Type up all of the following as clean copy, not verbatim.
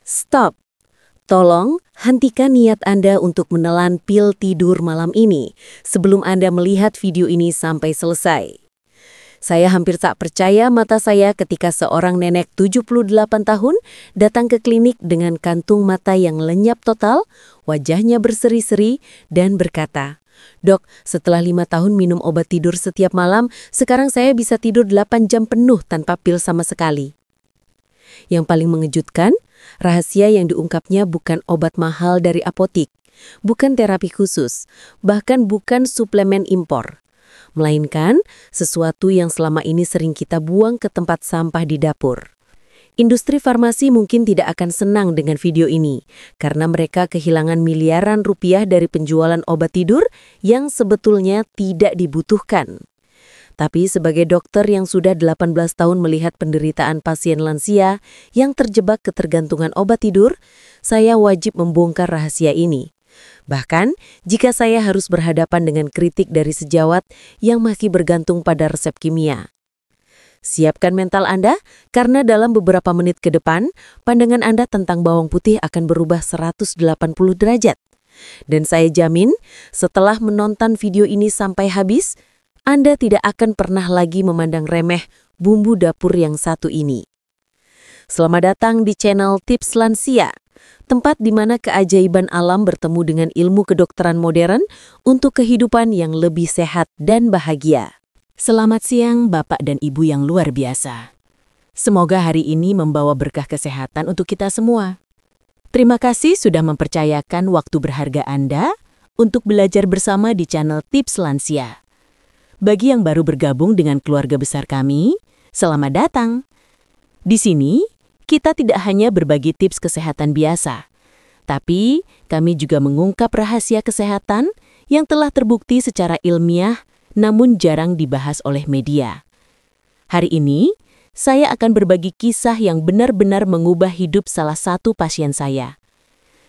Stop! Tolong hentikan niat Anda untuk menelan pil tidur malam ini sebelum Anda melihat video ini sampai selesai. Saya hampir tak percaya mata saya ketika seorang nenek 78 tahun datang ke klinik dengan kantung mata yang lenyap total, wajahnya berseri-seri, dan berkata, "Dok, setelah 5 tahun minum obat tidur setiap malam, sekarang saya bisa tidur 8 jam penuh tanpa pil sama sekali." Yang paling mengejutkan, rahasia yang diungkapnya bukan obat mahal dari apotik, bukan terapi khusus, bahkan bukan suplemen impor, melainkan sesuatu yang selama ini sering kita buang ke tempat sampah di dapur. Industri farmasi mungkin tidak akan senang dengan video ini, karena mereka kehilangan miliaran rupiah dari penjualan obat tidur yang sebetulnya tidak dibutuhkan. Tapi sebagai dokter yang sudah 18 tahun melihat penderitaan pasien lansia yang terjebak ketergantungan obat tidur, saya wajib membongkar rahasia ini. Bahkan, jika saya harus berhadapan dengan kritik dari sejawat yang masih bergantung pada resep kimia. Siapkan mental Anda, karena dalam beberapa menit ke depan, pandangan Anda tentang bawang putih akan berubah 180 derajat. Dan saya jamin, setelah menonton video ini sampai habis, Anda tidak akan pernah lagi memandang remeh bumbu dapur yang satu ini. Selamat datang di channel Tips Lansia, tempat di mana keajaiban alam bertemu dengan ilmu kedokteran modern untuk kehidupan yang lebih sehat dan bahagia. Selamat siang Bapak dan Ibu yang luar biasa. Semoga hari ini membawa berkah kesehatan untuk kita semua. Terima kasih sudah mempercayakan waktu berharga Anda untuk belajar bersama di channel Tips Lansia. Bagi yang baru bergabung dengan keluarga besar kami, selamat datang. Di sini, kita tidak hanya berbagi tips kesehatan biasa, tapi kami juga mengungkap rahasia kesehatan yang telah terbukti secara ilmiah namun jarang dibahas oleh media. Hari ini, saya akan berbagi kisah yang benar-benar mengubah hidup salah satu pasien saya.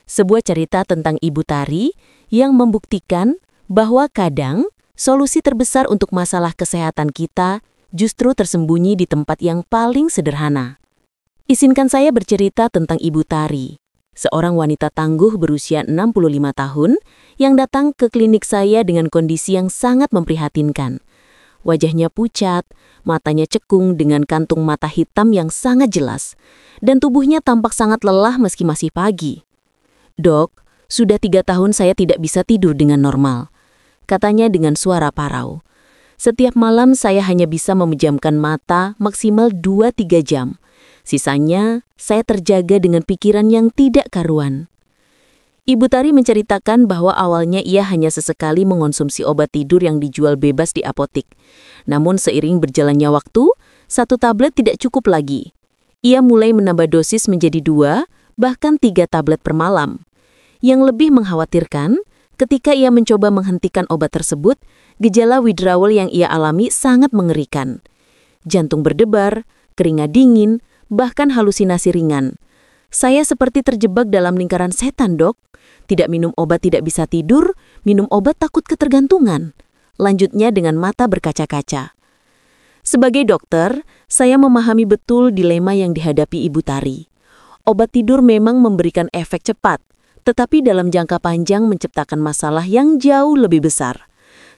Sebuah cerita tentang Ibu Tari yang membuktikan bahwa kadang solusi terbesar untuk masalah kesehatan kita justru tersembunyi di tempat yang paling sederhana. Izinkan saya bercerita tentang Ibu Tari, seorang wanita tangguh berusia 65 tahun yang datang ke klinik saya dengan kondisi yang sangat memprihatinkan. Wajahnya pucat, matanya cekung dengan kantung mata hitam yang sangat jelas, dan tubuhnya tampak sangat lelah meski masih pagi. "Dok, sudah 3 tahun saya tidak bisa tidur dengan normal," katanya dengan suara parau. "Setiap malam saya hanya bisa memejamkan mata maksimal 2-3 jam. Sisanya, saya terjaga dengan pikiran yang tidak karuan." Ibu Tari menceritakan bahwa awalnya ia hanya sesekali mengonsumsi obat tidur yang dijual bebas di apotik. Namun seiring berjalannya waktu, 1 tablet tidak cukup lagi. Ia mulai menambah dosis menjadi 2, bahkan 3 tablet per malam. Yang lebih mengkhawatirkan, ketika ia mencoba menghentikan obat tersebut, gejala withdrawal yang ia alami sangat mengerikan. Jantung berdebar, keringat dingin, bahkan halusinasi ringan. "Saya seperti terjebak dalam lingkaran setan, Dok. Tidak minum obat tidak bisa tidur, minum obat takut ketergantungan," lanjutnya dengan mata berkaca-kaca. Sebagai dokter, saya memahami betul dilema yang dihadapi Ibu Tari. Obat tidur memang memberikan efek cepat, tetapi dalam jangka panjang menciptakan masalah yang jauh lebih besar,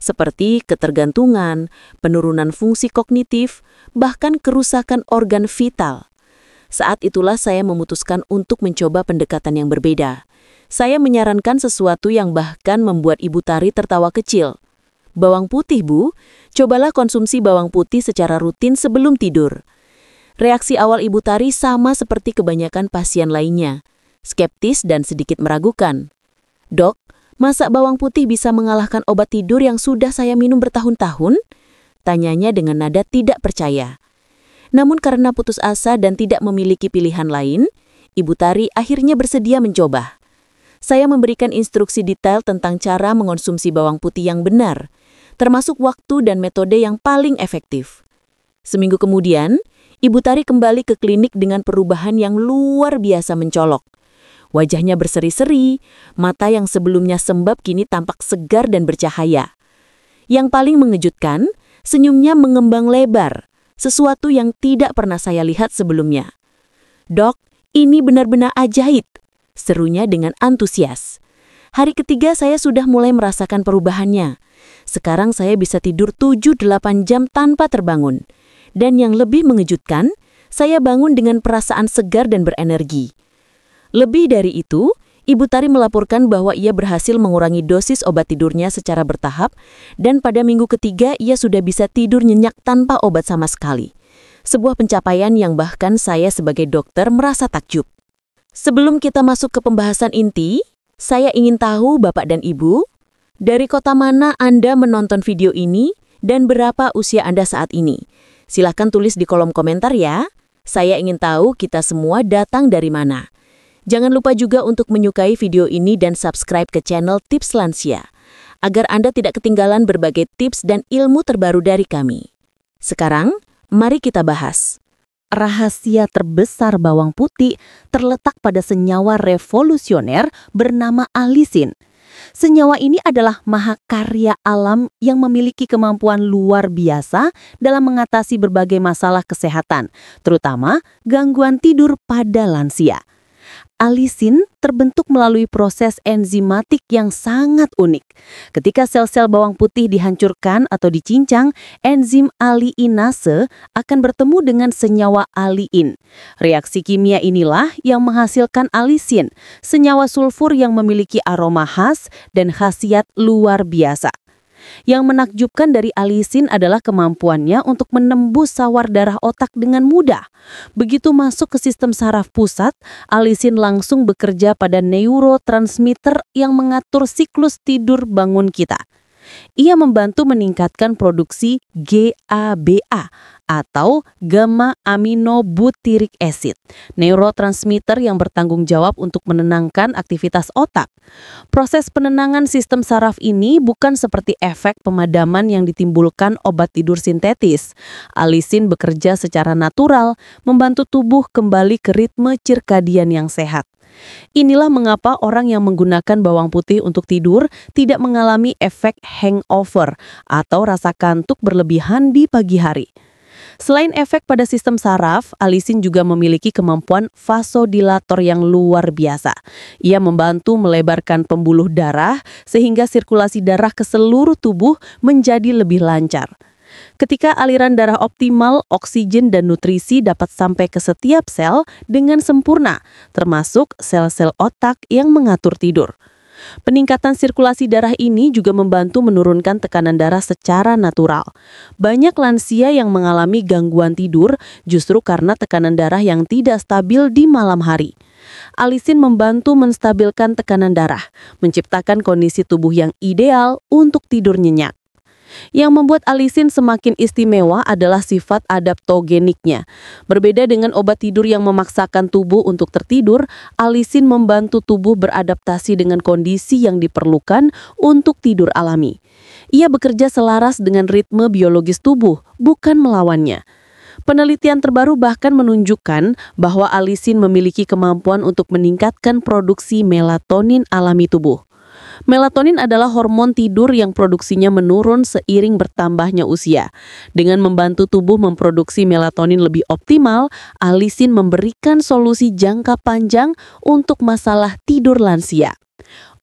seperti ketergantungan, penurunan fungsi kognitif, bahkan kerusakan organ vital. Saat itulah saya memutuskan untuk mencoba pendekatan yang berbeda. Saya menyarankan sesuatu yang bahkan membuat Ibu Tari tertawa kecil. "Bawang putih, Bu. Cobalah konsumsi bawang putih secara rutin sebelum tidur." Reaksi awal Ibu Tari sama seperti kebanyakan pasien lainnya, skeptis dan sedikit meragukan. "Dok, masa bawang putih bisa mengalahkan obat tidur yang sudah saya minum bertahun-tahun?" tanyanya dengan nada tidak percaya. Namun karena putus asa dan tidak memiliki pilihan lain, Ibu Tari akhirnya bersedia mencoba. Saya memberikan instruksi detail tentang cara mengonsumsi bawang putih yang benar, termasuk waktu dan metode yang paling efektif. Seminggu kemudian, Ibu Tari kembali ke klinik dengan perubahan yang luar biasa mencolok. Wajahnya berseri-seri, mata yang sebelumnya sembab kini tampak segar dan bercahaya. Yang paling mengejutkan, senyumnya mengembang lebar, sesuatu yang tidak pernah saya lihat sebelumnya. "Dok, Ini benar-benar ajaib, serunya dengan antusias. Hari ketiga saya sudah mulai merasakan perubahannya. Sekarang saya bisa tidur 7-8 jam tanpa terbangun. Dan yang lebih mengejutkan, saya bangun dengan perasaan segar dan berenergi. Lebih dari itu, Ibu Tari melaporkan bahwa ia berhasil mengurangi dosis obat tidurnya secara bertahap dan pada minggu ketiga ia sudah bisa tidur nyenyak tanpa obat sama sekali. Sebuah pencapaian yang bahkan saya sebagai dokter merasa takjub. Sebelum kita masuk ke pembahasan inti, saya ingin tahu Bapak dan Ibu, dari kota mana Anda menonton video ini dan berapa usia Anda saat ini? Silahkan tulis di kolom komentar ya. Saya ingin tahu kita semua datang dari mana. Jangan lupa juga untuk menyukai video ini dan subscribe ke channel Tips Lansia, agar Anda tidak ketinggalan berbagai tips dan ilmu terbaru dari kami. Sekarang, mari kita bahas. Rahasia terbesar bawang putih terletak pada senyawa revolusioner bernama alisin. Senyawa ini adalah mahakarya alam yang memiliki kemampuan luar biasa dalam mengatasi berbagai masalah kesehatan, terutama gangguan tidur pada lansia. Alisin terbentuk melalui proses enzimatik yang sangat unik. Ketika sel-sel bawang putih dihancurkan atau dicincang, enzim aliinase akan bertemu dengan senyawa aliin. Reaksi kimia inilah yang menghasilkan alisin, senyawa sulfur yang memiliki aroma khas dan khasiat luar biasa. Yang menakjubkan dari alisin adalah kemampuannya untuk menembus sawar darah otak dengan mudah. Begitu masuk ke sistem saraf pusat, alisin langsung bekerja pada neurotransmitter yang mengatur siklus tidur bangun kita. Ia membantu meningkatkan produksi GABA atau gamma aminobutyric acid, neurotransmitter yang bertanggung jawab untuk menenangkan aktivitas otak. Proses penenangan sistem saraf ini bukan seperti efek pemadaman yang ditimbulkan obat tidur sintetis. Alisin bekerja secara natural, membantu tubuh kembali ke ritme cirkadian yang sehat. Inilah mengapa orang yang menggunakan bawang putih untuk tidur tidak mengalami efek hangover atau rasa kantuk berlebihan di pagi hari. Selain efek pada sistem saraf, alisin juga memiliki kemampuan vasodilator yang luar biasa. Ia membantu melebarkan pembuluh darah sehingga sirkulasi darah ke seluruh tubuh menjadi lebih lancar. Ketika aliran darah optimal, oksigen dan nutrisi dapat sampai ke setiap sel dengan sempurna, termasuk sel-sel otak yang mengatur tidur. Peningkatan sirkulasi darah ini juga membantu menurunkan tekanan darah secara natural. Banyak lansia yang mengalami gangguan tidur justru karena tekanan darah yang tidak stabil di malam hari. Alisin membantu menstabilkan tekanan darah, menciptakan kondisi tubuh yang ideal untuk tidur nyenyak. Yang membuat alisin semakin istimewa adalah sifat adaptogeniknya. Berbeda dengan obat tidur yang memaksakan tubuh untuk tertidur, alisin membantu tubuh beradaptasi dengan kondisi yang diperlukan untuk tidur alami. Ia bekerja selaras dengan ritme biologis tubuh, bukan melawannya. Penelitian terbaru bahkan menunjukkan bahwa alisin memiliki kemampuan untuk meningkatkan produksi melatonin alami tubuh. Melatonin adalah hormon tidur yang produksinya menurun seiring bertambahnya usia. Dengan membantu tubuh memproduksi melatonin lebih optimal, alisin memberikan solusi jangka panjang untuk masalah tidur lansia.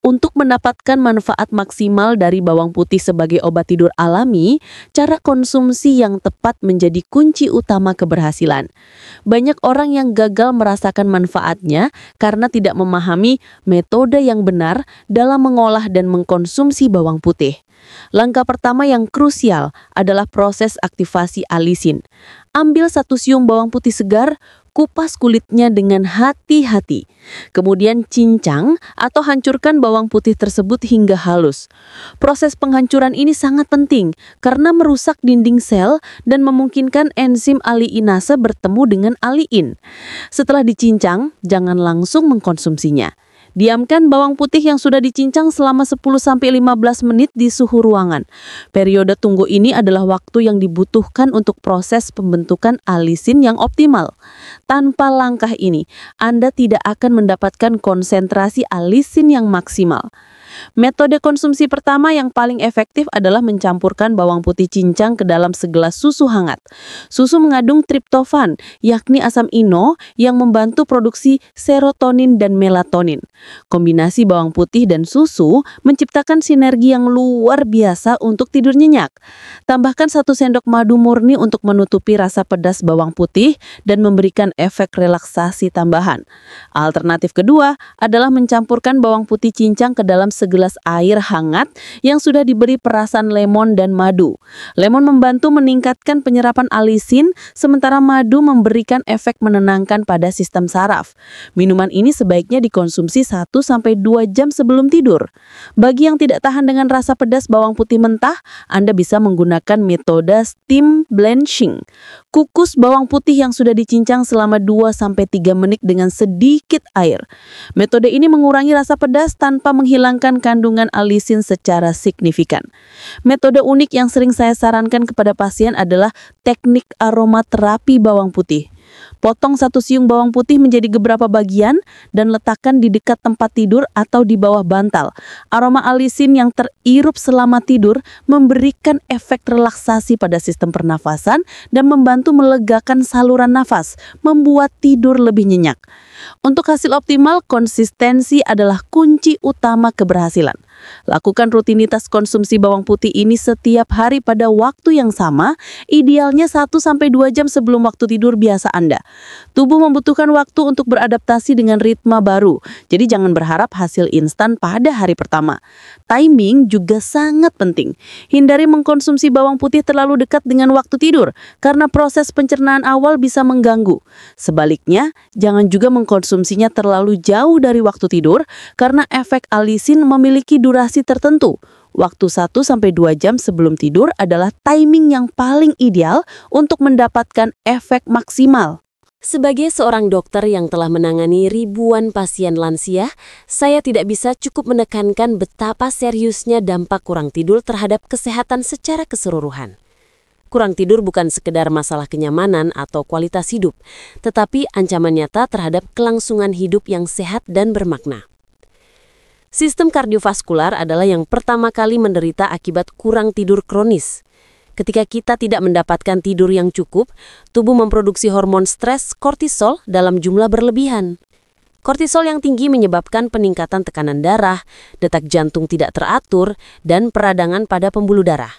Untuk mendapatkan manfaat maksimal dari bawang putih sebagai obat tidur alami, cara konsumsi yang tepat menjadi kunci utama keberhasilan. Banyak orang yang gagal merasakan manfaatnya karena tidak memahami metode yang benar dalam mengolah dan mengkonsumsi bawang putih. Langkah pertama yang krusial adalah proses aktivasi alisin. Ambil 1 siung bawang putih segar, kupas kulitnya dengan hati-hati. Kemudian cincang atau hancurkan bawang putih tersebut hingga halus. Proses penghancuran ini sangat penting karena merusak dinding sel dan memungkinkan enzim aliinase bertemu dengan aliin. Setelah dicincang, jangan langsung mengkonsumsinya. Diamkan bawang putih yang sudah dicincang selama 10-15 menit di suhu ruangan. Periode tunggu ini adalah waktu yang dibutuhkan untuk proses pembentukan alisin yang optimal. Tanpa langkah ini, Anda tidak akan mendapatkan konsentrasi alisin yang maksimal. Metode konsumsi pertama yang paling efektif adalah mencampurkan bawang putih cincang ke dalam segelas susu hangat. Susu mengandung triptofan, yakni asam ino yang membantu produksi serotonin dan melatonin. Kombinasi bawang putih dan susu menciptakan sinergi yang luar biasa untuk tidur nyenyak. Tambahkan 1 sendok madu murni untuk menutupi rasa pedas bawang putih dan memberikan efek relaksasi tambahan. Alternatif kedua adalah mencampurkan bawang putih cincang ke dalam segelas air hangat yang sudah diberi perasan lemon dan madu. Lemon membantu meningkatkan penyerapan alisin, sementara madu memberikan efek menenangkan pada sistem saraf. Minuman ini sebaiknya dikonsumsi 1-2 jam sebelum tidur. Bagi yang tidak tahan dengan rasa pedas bawang putih mentah, Anda bisa menggunakan metode steam blanching. Kukus bawang putih yang sudah dicincang selama 2-3 menit dengan sedikit air. Metode ini mengurangi rasa pedas tanpa menghilangkan kandungan alisin secara signifikan. Metode unik yang sering saya sarankan kepada pasien adalah teknik aromaterapi bawang putih. Potong 1 siung bawang putih menjadi beberapa bagian dan letakkan di dekat tempat tidur atau di bawah bantal. Aroma alisin yang terirup selama tidur memberikan efek relaksasi pada sistem pernafasan dan membantu melegakan saluran nafas, membuat tidur lebih nyenyak. Untuk hasil optimal, konsistensi adalah kunci utama keberhasilan. Lakukan rutinitas konsumsi bawang putih ini setiap hari pada waktu yang sama, idealnya 1-2 jam sebelum waktu tidur biasa Anda. Tubuh membutuhkan waktu untuk beradaptasi dengan ritme baru, jadi jangan berharap hasil instan pada hari pertama. Timing juga sangat penting. Hindari mengkonsumsi bawang putih terlalu dekat dengan waktu tidur, karena proses pencernaan awal bisa mengganggu. Sebaliknya, jangan juga mengkonsumsinya terlalu jauh dari waktu tidur, karena efek alisin memiliki durasi tertentu. Waktu 1-2 jam sebelum tidur adalah timing yang paling ideal untuk mendapatkan efek maksimal. Sebagai seorang dokter yang telah menangani ribuan pasien lansia, saya tidak bisa cukup menekankan betapa seriusnya dampak kurang tidur terhadap kesehatan secara keseluruhan. Kurang tidur bukan sekedar masalah kenyamanan atau kualitas hidup, tetapi ancaman nyata terhadap kelangsungan hidup yang sehat dan bermakna. Sistem kardiovaskular adalah yang pertama kali menderita akibat kurang tidur kronis. Ketika kita tidak mendapatkan tidur yang cukup, tubuh memproduksi hormon stres kortisol dalam jumlah berlebihan. Kortisol yang tinggi menyebabkan peningkatan tekanan darah, detak jantung tidak teratur, dan peradangan pada pembuluh darah.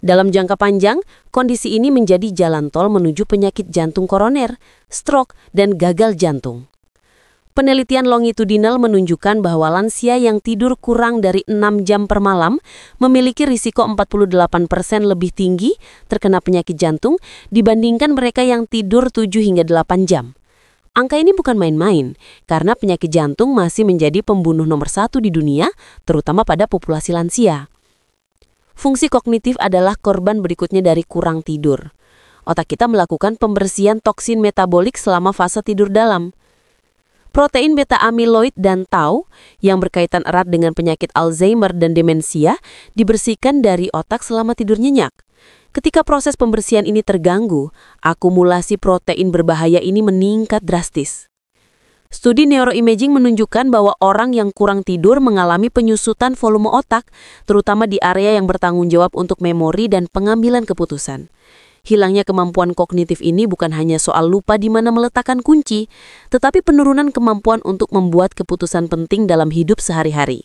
Dalam jangka panjang, kondisi ini menjadi jalan tol menuju penyakit jantung koroner, stroke, dan gagal jantung. Penelitian longitudinal menunjukkan bahwa lansia yang tidur kurang dari 6 jam per malam memiliki risiko 48% lebih tinggi terkena penyakit jantung dibandingkan mereka yang tidur 7-8 jam. Angka ini bukan main-main, karena penyakit jantung masih menjadi pembunuh nomor 1 di dunia, terutama pada populasi lansia. Fungsi kognitif adalah korban berikutnya dari kurang tidur. Otak kita melakukan pembersihan toksin metabolik selama fase tidur dalam. Protein beta-amiloid dan tau yang berkaitan erat dengan penyakit Alzheimer dan demensia dibersihkan dari otak selama tidur nyenyak. Ketika proses pembersihan ini terganggu, akumulasi protein berbahaya ini meningkat drastis. Studi neuroimaging menunjukkan bahwa orang yang kurang tidur mengalami penyusutan volume otak, terutama di area yang bertanggung jawab untuk memori dan pengambilan keputusan. Hilangnya kemampuan kognitif ini bukan hanya soal lupa di mana meletakkan kunci, tetapi penurunan kemampuan untuk membuat keputusan penting dalam hidup sehari-hari.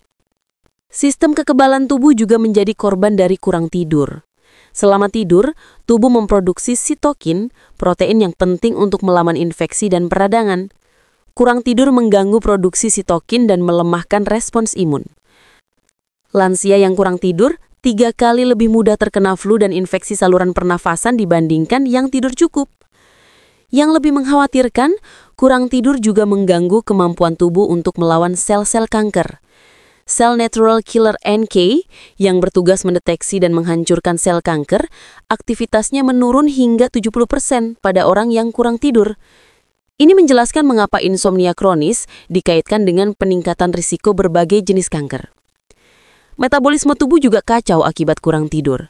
Sistem kekebalan tubuh juga menjadi korban dari kurang tidur. Selama tidur, tubuh memproduksi sitokin, protein yang penting untuk melawan infeksi dan peradangan. Kurang tidur mengganggu produksi sitokin dan melemahkan respons imun. Lansia yang kurang tidur 3 kali lebih mudah terkena flu dan infeksi saluran pernafasan dibandingkan yang tidur cukup. Yang lebih mengkhawatirkan, kurang tidur juga mengganggu kemampuan tubuh untuk melawan sel-sel kanker. Sel natural killer NK yang bertugas mendeteksi dan menghancurkan sel kanker, aktivitasnya menurun hingga 70% pada orang yang kurang tidur. Ini menjelaskan mengapa insomnia kronis dikaitkan dengan peningkatan risiko berbagai jenis kanker. Metabolisme tubuh juga kacau akibat kurang tidur.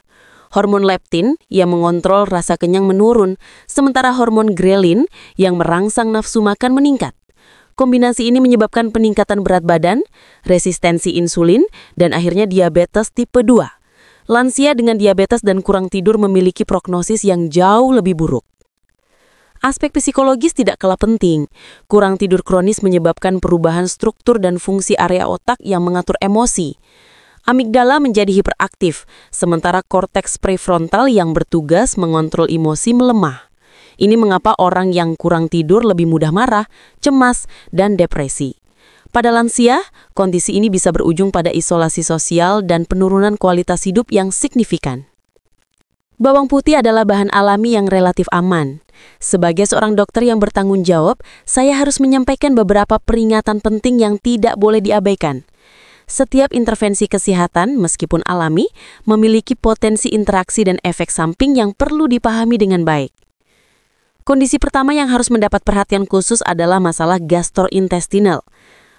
Hormon leptin yang mengontrol rasa kenyang menurun, sementara hormon grelin yang merangsang nafsu makan meningkat. Kombinasi ini menyebabkan peningkatan berat badan, resistensi insulin, dan akhirnya diabetes tipe 2. Lansia dengan diabetes dan kurang tidur memiliki prognosis yang jauh lebih buruk. Aspek psikologis tidak kalah penting. Kurang tidur kronis menyebabkan perubahan struktur dan fungsi area otak yang mengatur emosi. Amigdala menjadi hiperaktif, sementara korteks prefrontal yang bertugas mengontrol emosi melemah. Ini mengapa orang yang kurang tidur lebih mudah marah, cemas, dan depresi. Pada lansia, kondisi ini bisa berujung pada isolasi sosial dan penurunan kualitas hidup yang signifikan. Bawang putih adalah bahan alami yang relatif aman. Sebagai seorang dokter yang bertanggung jawab, saya harus menyampaikan beberapa peringatan penting yang tidak boleh diabaikan. Setiap intervensi kesehatan, meskipun alami, memiliki potensi interaksi dan efek samping yang perlu dipahami dengan baik. Kondisi pertama yang harus mendapat perhatian khusus adalah masalah gastrointestinal.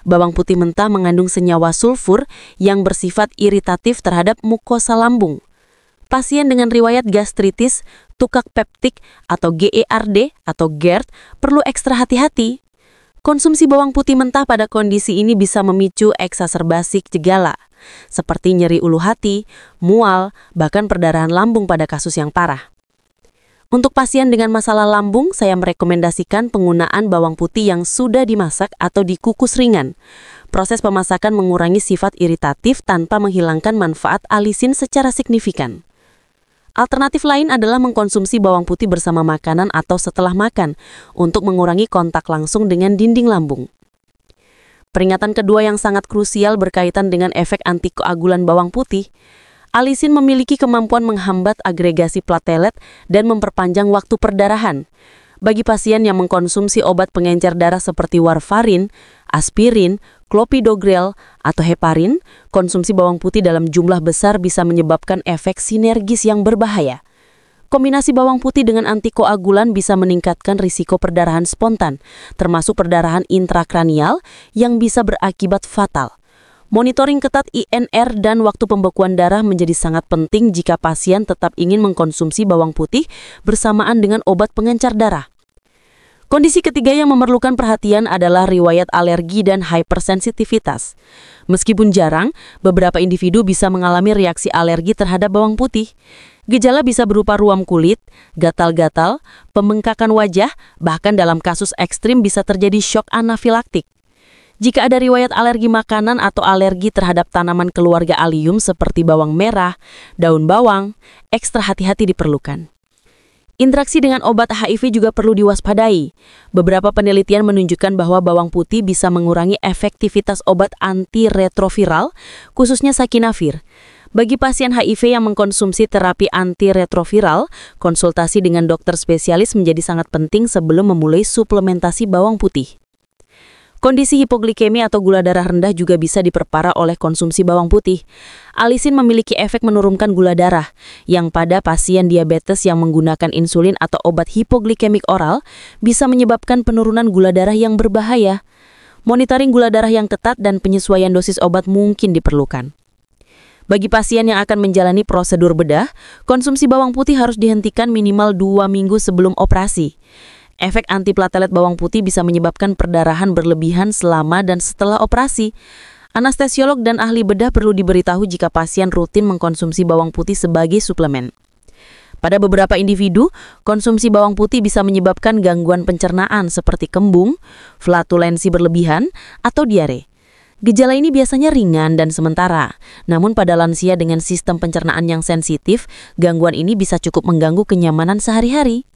Bawang putih mentah mengandung senyawa sulfur yang bersifat iritatif terhadap mukosa lambung. Pasien dengan riwayat gastritis, tukak peptik, atau GERD atau GERD perlu ekstra hati-hati. Konsumsi bawang putih mentah pada kondisi ini bisa memicu eksaserbasi gejala, seperti nyeri ulu hati, mual, bahkan perdarahan lambung pada kasus yang parah. Untuk pasien dengan masalah lambung, saya merekomendasikan penggunaan bawang putih yang sudah dimasak atau dikukus ringan. Proses pemasakan mengurangi sifat iritatif tanpa menghilangkan manfaat alisin secara signifikan. Alternatif lain adalah mengkonsumsi bawang putih bersama makanan atau setelah makan untuk mengurangi kontak langsung dengan dinding lambung. Peringatan kedua yang sangat krusial berkaitan dengan efek antikoagulan bawang putih. Alisin memiliki kemampuan menghambat agregasi platelet dan memperpanjang waktu perdarahan. Bagi pasien yang mengkonsumsi obat pengencer darah seperti warfarin, aspirin, clopidogrel, atau heparin, konsumsi bawang putih dalam jumlah besar bisa menyebabkan efek sinergis yang berbahaya. Kombinasi bawang putih dengan antikoagulan bisa meningkatkan risiko perdarahan spontan, termasuk perdarahan intrakranial yang bisa berakibat fatal. Monitoring ketat INR dan waktu pembekuan darah menjadi sangat penting jika pasien tetap ingin mengkonsumsi bawang putih bersamaan dengan obat pengencer darah. Kondisi ketiga yang memerlukan perhatian adalah riwayat alergi dan hypersensitivitas. Meskipun jarang, beberapa individu bisa mengalami reaksi alergi terhadap bawang putih. Gejala bisa berupa ruam kulit, gatal-gatal, pembengkakan wajah, bahkan dalam kasus ekstrim bisa terjadi shock anafilaktik. Jika ada riwayat alergi makanan atau alergi terhadap tanaman keluarga Allium seperti bawang merah, daun bawang, ekstra hati-hati diperlukan. Interaksi dengan obat HIV juga perlu diwaspadai. Beberapa penelitian menunjukkan bahwa bawang putih bisa mengurangi efektivitas obat antiretroviral, khususnya sakinafir. Bagi pasien HIV yang mengkonsumsi terapi antiretroviral, konsultasi dengan dokter spesialis menjadi sangat penting sebelum memulai suplementasi bawang putih. Kondisi hipoglikemi atau gula darah rendah juga bisa diperparah oleh konsumsi bawang putih. Alisin memiliki efek menurunkan gula darah, yang pada pasien diabetes yang menggunakan insulin atau obat hipoglikemik oral bisa menyebabkan penurunan gula darah yang berbahaya. Monitoring gula darah yang ketat dan penyesuaian dosis obat mungkin diperlukan. Bagi pasien yang akan menjalani prosedur bedah, konsumsi bawang putih harus dihentikan minimal 2 minggu sebelum operasi. Efek antiplatelet bawang putih bisa menyebabkan perdarahan berlebihan selama dan setelah operasi. Anestesiolog dan ahli bedah perlu diberitahu jika pasien rutin mengkonsumsi bawang putih sebagai suplemen. Pada beberapa individu, konsumsi bawang putih bisa menyebabkan gangguan pencernaan seperti kembung, flatulensi berlebihan, atau diare. Gejala ini biasanya ringan dan sementara, namun pada lansia dengan sistem pencernaan yang sensitif, gangguan ini bisa cukup mengganggu kenyamanan sehari-hari.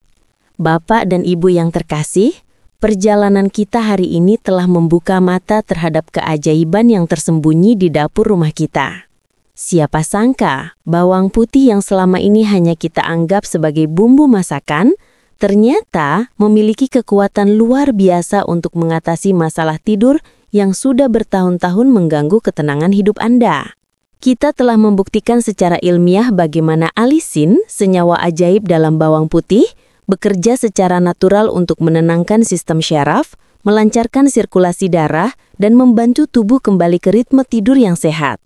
Bapak dan Ibu yang terkasih, perjalanan kita hari ini telah membuka mata terhadap keajaiban yang tersembunyi di dapur rumah kita. Siapa sangka bawang putih yang selama ini hanya kita anggap sebagai bumbu masakan, ternyata memiliki kekuatan luar biasa untuk mengatasi masalah tidur yang sudah bertahun-tahun mengganggu ketenangan hidup Anda. Kita telah membuktikan secara ilmiah bagaimana alisin, senyawa ajaib dalam bawang putih, bekerja secara natural untuk menenangkan sistem syaraf, melancarkan sirkulasi darah, dan membantu tubuh kembali ke ritme tidur yang sehat.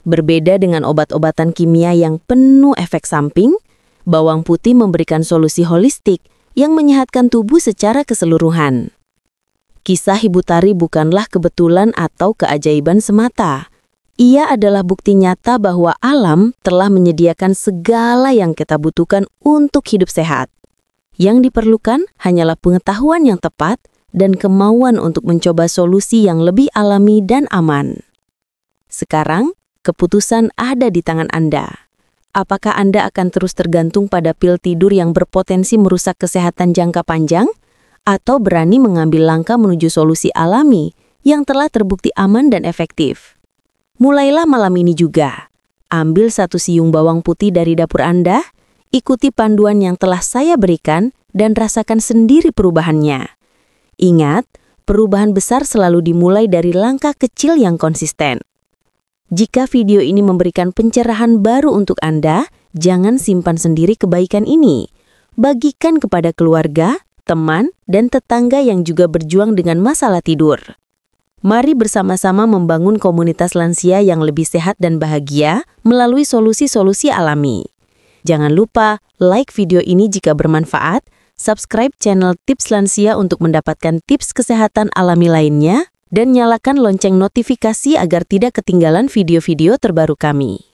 Berbeda dengan obat-obatan kimia yang penuh efek samping, bawang putih memberikan solusi holistik yang menyehatkan tubuh secara keseluruhan. Kisah Ibu Tari bukanlah kebetulan atau keajaiban semata. Ia adalah bukti nyata bahwa alam telah menyediakan segala yang kita butuhkan untuk hidup sehat. Yang diperlukan hanyalah pengetahuan yang tepat dan kemauan untuk mencoba solusi yang lebih alami dan aman. Sekarang, keputusan ada di tangan Anda. Apakah Anda akan terus tergantung pada pil tidur yang berpotensi merusak kesehatan jangka panjang? Atau berani mengambil langkah menuju solusi alami yang telah terbukti aman dan efektif? Mulailah malam ini juga. Ambil 1 siung bawang putih dari dapur Anda, ikuti panduan yang telah saya berikan, dan rasakan sendiri perubahannya. Ingat, perubahan besar selalu dimulai dari langkah kecil yang konsisten. Jika video ini memberikan pencerahan baru untuk Anda, jangan simpan sendiri kebaikan ini. Bagikan kepada keluarga, teman, dan tetangga yang juga berjuang dengan masalah tidur. Mari bersama-sama membangun komunitas lansia yang lebih sehat dan bahagia melalui solusi-solusi alami. Jangan lupa like video ini jika bermanfaat, subscribe channel Tips Lansia untuk mendapatkan tips kesehatan alami lainnya, dan nyalakan lonceng notifikasi agar tidak ketinggalan video-video terbaru kami.